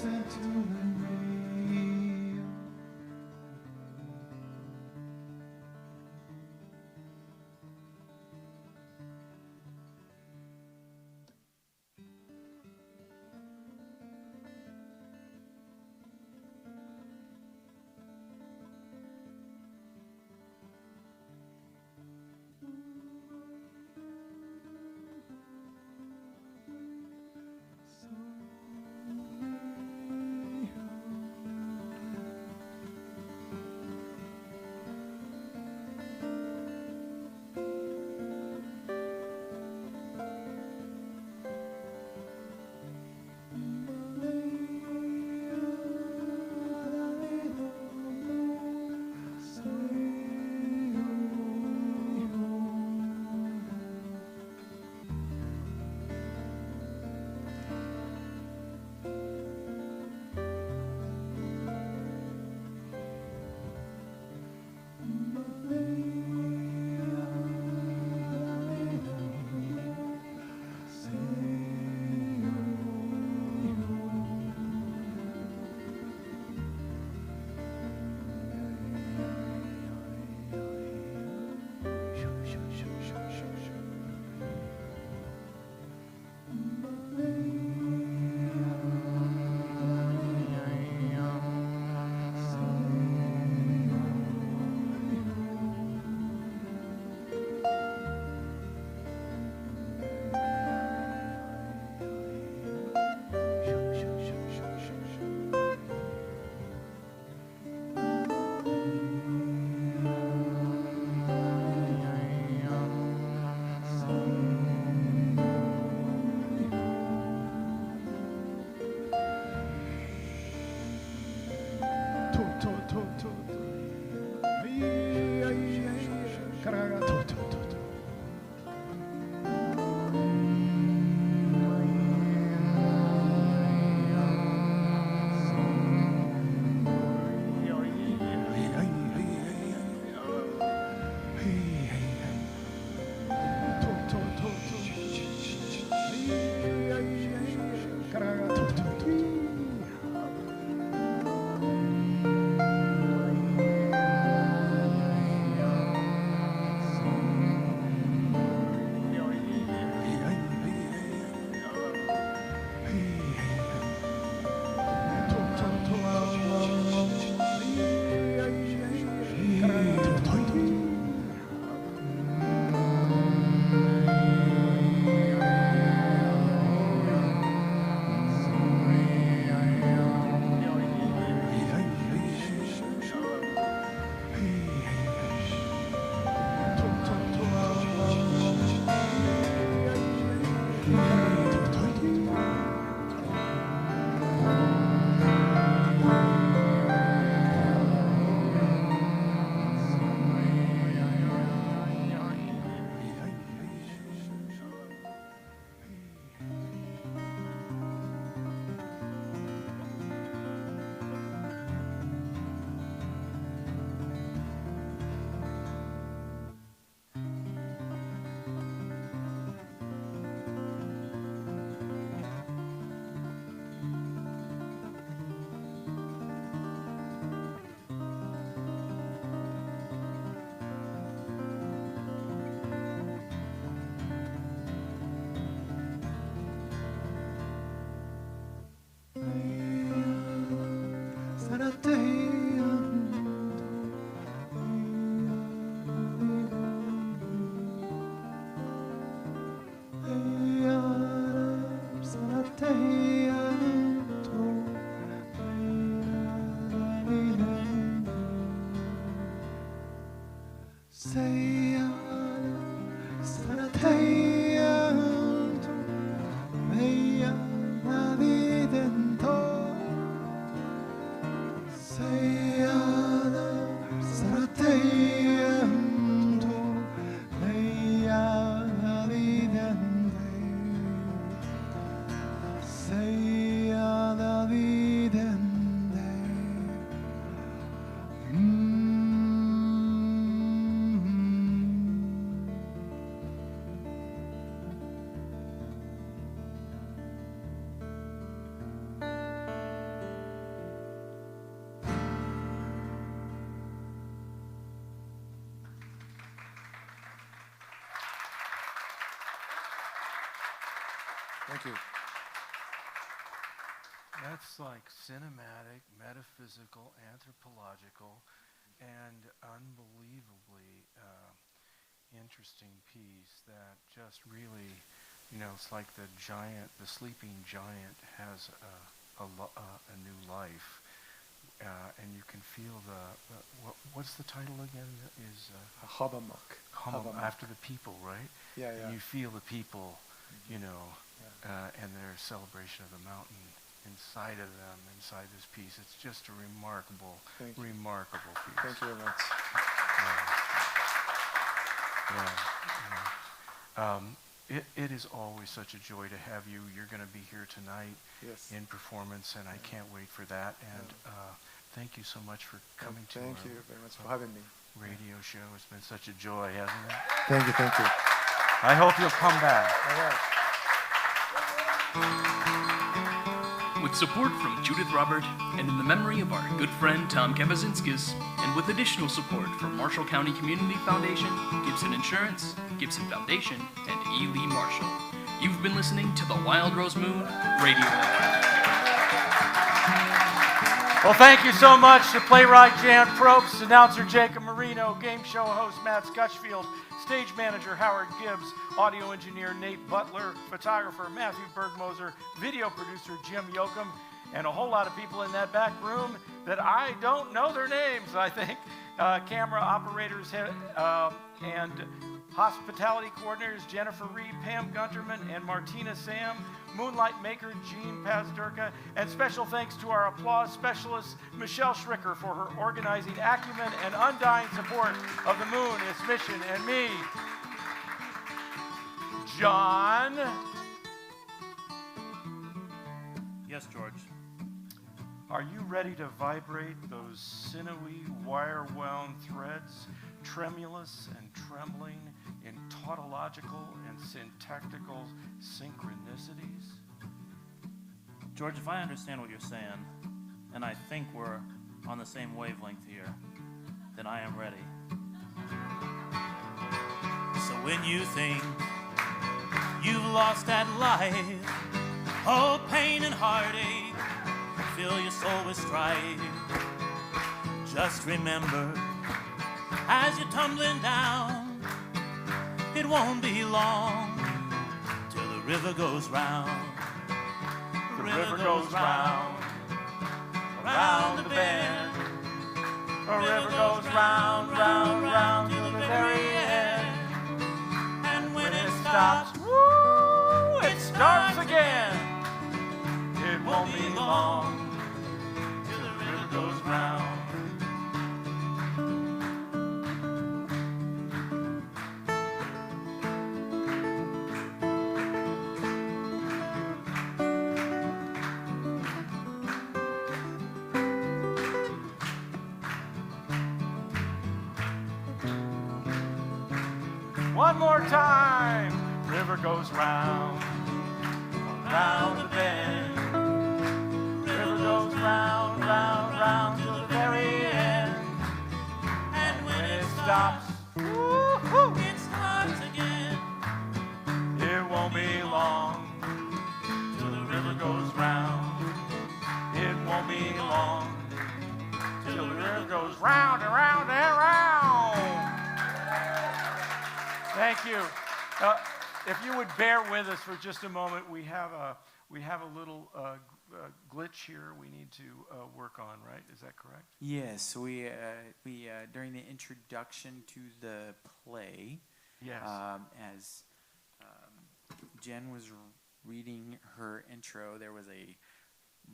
K: sent to the
D: Thank you.
J: That's like cinematic, metaphysical, anthropological, and unbelievably interesting piece that just really, it's like the sleeping giant has a new life, and you can feel what's the title again? Is
D: Habamok.
J: After the people, right?
D: Yeah,
J: and
D: yeah.
J: you feel the people, and their celebration of the mountain inside of them, inside this piece. It's just a remarkable piece.
D: Thank you very much.
J: It is always such a joy to have you. You're going to be here tonight in performance, and I can't wait for that. And thank you so much for coming to
D: Thank you very much for having me.
J: Radio show. It's been such a joy, hasn't it?
D: Thank you, thank you.
J: I hope you'll come back.
D: All right.
C: With support from Judith Robert, and in the memory of our good friend Tom Kabazinskis, and with additional support from Marshall County Community Foundation, Gibson Insurance, Gibson Foundation, and E. Lee Marshall. You've been listening to the Wild Rose Moon Radio Network.
J: Well, thank you so much to playwright Jan Probst, announcer Jacob Marino, game show host Matt Scutchfield, stage manager Howard Gibbs, audio engineer Nate Butler, photographer Matthew Bergmoser, video producer Jim Yoakum, and a whole lot of people in that back room that I don't know their names, I think. Camera operators and hospitality coordinators Jennifer Reed, Pam Gunterman, and Martina Sam, Moonlight Maker Jean Pazdurka, and special thanks to our applause specialist Michelle Schricker for her organizing acumen and undying support of the Moon, its mission, and me. John?
F: Yes, George.
J: Are you ready to vibrate those sinewy, wire-wound threads, tremulous and trembling in tautological and syntactical synchronicities?
F: George, if I understand what you're saying, and I think we're on the same wavelength here, then I am ready. So when you think you've lost at life, oh, pain and heartache fill your soul with strife, just remember, as you're tumbling down, it won't be long till the river goes round.
J: The river goes round, around the bend. The river goes round, round, round to the very end. And when it stops, woo, it starts again. It won't be long till the river goes round. One more time. River goes round, around the bend. River goes round, round, round to the very end. And when it stops, woo-hoo,
F: It starts again.
J: it won't be long till the river goes round. It won't be long till the river goes round and round and round. Thank you. If you would bear with us for just a moment, we have a little glitch here we need to work on, right? Is that correct?
K: Yes, we during the introduction to the play,
J: Yes.
K: as Jen was reading her intro, there was a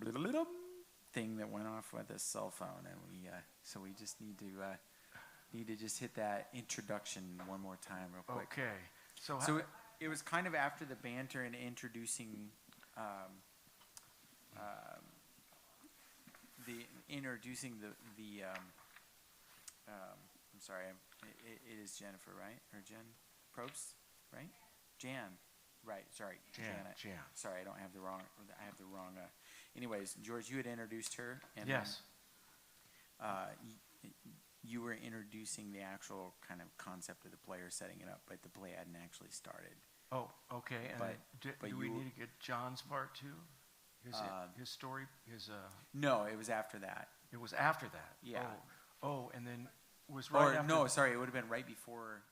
K: little thing that went off with a cell phone, and we just need to just hit that introduction one more time real quick.
J: Okay.
K: So it was kind of after the banter and introducing I'm sorry, it is Jennifer, right? Or Jen Probst, right? Jan, right? Sorry,
J: Jan.
K: Sorry, I have the wrong. Anyways, George, you had introduced her, and
J: Yes.
K: you were introducing the actual kind of concept of the play or setting it up, but the play hadn't actually started.
J: Oh, okay. And
K: But-
J: do
K: but
J: we
K: you-
J: need to get John's part too? His story,
K: No, it was after that.
J: it was after that.
K: Yeah.
J: Oh, and then was right
K: Or
J: after.
K: no, sorry, it would have been right before